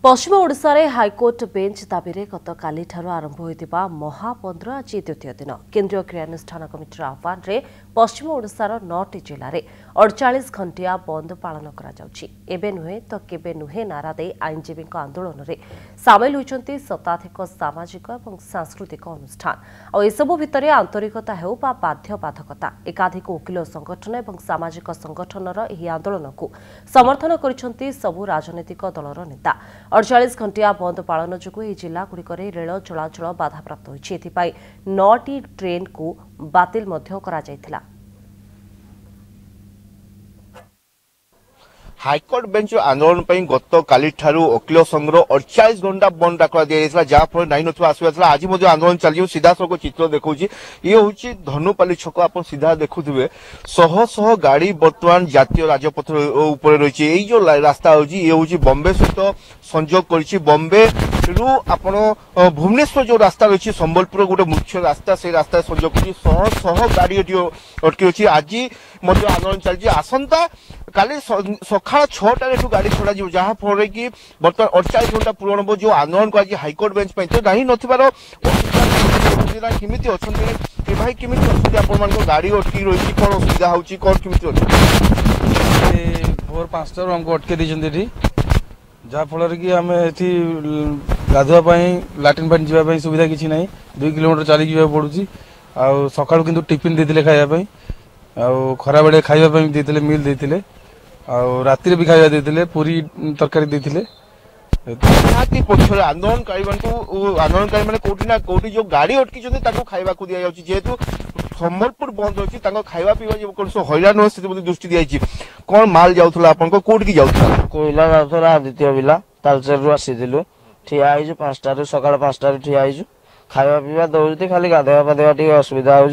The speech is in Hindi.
पश्चिम ओडिशा रे हाईकोर्ट बेंच दाबी रे गतकाली आरंभ होइतिबा महाबंद आज द्वितीय दिन केंद्रीय क्रियानुष्ठान कमिटीर आह्वान रे पश्चिम ओडिशार 9टी जिल्ला रे 48 घंटिया बंद पालन करा जाउछि। एबे नुहे तो केबे नुहे नारा दे आईनजीवी आंदोलन रे सामिल होइचंती शताधिक सामाजिक और सांस्कृतिक अनुष्ठान और एसबु भितरे आंतरिकता हेउ बा बाध्यबाधकता एकाधिक वकील संगठन और सामाजिक संगठनर एही आंदोलन को समर्थन करिसंती सबु राजनीतिक दलर नेता। 48 घंटिया बंद पालन जोगु ଏହି ଜିଲ୍ଲାଗୁଡ଼ିକରେ ରେଳ ଚଳାଚଳ ବାଧାପ୍ରାପ୍ତ ହୋଇଛି। ଏଥିପାଇଁ 9ଟି ଟ୍ରେନ୍ କୁ ବାତିଲ ମଧ୍ୟ କରାଯାଇଥିଲା। हाईकोर्ट बेंच आंदोलन गत काली वकील संघर 48 घंटा बंद डाकरा दिया जहाँफल नहीं नसुला आज आंदोलन चली सीधा सड़क चित्र देखा ये हूँ धनुपाली छक आप सीधा देखुए शह शह गाड़ी बर्तमान जातीय राजपथ उपर रही है। जो रास्ता हूँ ये हूँ बॉम्बे सहित संजोग कर बॉम्बे रु आपण भुवनेश्वर जो रास्ता रही संबलपुर गोटे मुख्य रास्ता से रास्ता संजोग कर शह शह गाड़ी अटकी अच्छी आज आंदोलन चलती आसंता काली सकाल 6टार गाड़ी छड़ा जहाँ फल कि बर्तमान 48 घंटा पूरण हम जो आंदोलन को आज हाईकोर्ट बेंच तो नहीं नथिबार केमिति अच्छे भाई केमिति अच्छे आपण गाड़ी अटकी रही कौन असुविधा होची कौन केमिति अच्छे भोर 5 हमको अटके दी जहाँ फल कि आम ये गाधुआपाई लाट्रिन पानी जावाई सुविधा किसी ना 2 किलोमीटर चलिक जावाक पड़ुची आ सकाळु किंतु टिफिन देते खाइबापी आ खरा बेले खाइबापी देते मिल देते राति भी खाଇବା देते पूरी तरकारी देते पक्षर आंदोलनकारी मैंने कोटी ना कोटी जो गाड़ी अटकी खाइबा को दिया जेहेतु संबलपुर बंद अच्छी खाଇବା पीवा कौन हईराण से दृष्टि दी कौन माल जाऊला कोट की जाऊला कोईला जाऊला आदित्य बिला तालचेर आसीलु ठिया 5टार सकाल 5टार ठिया खाଇବା पीवा दौर खाली गाधवा पाधवा असुविधा हो।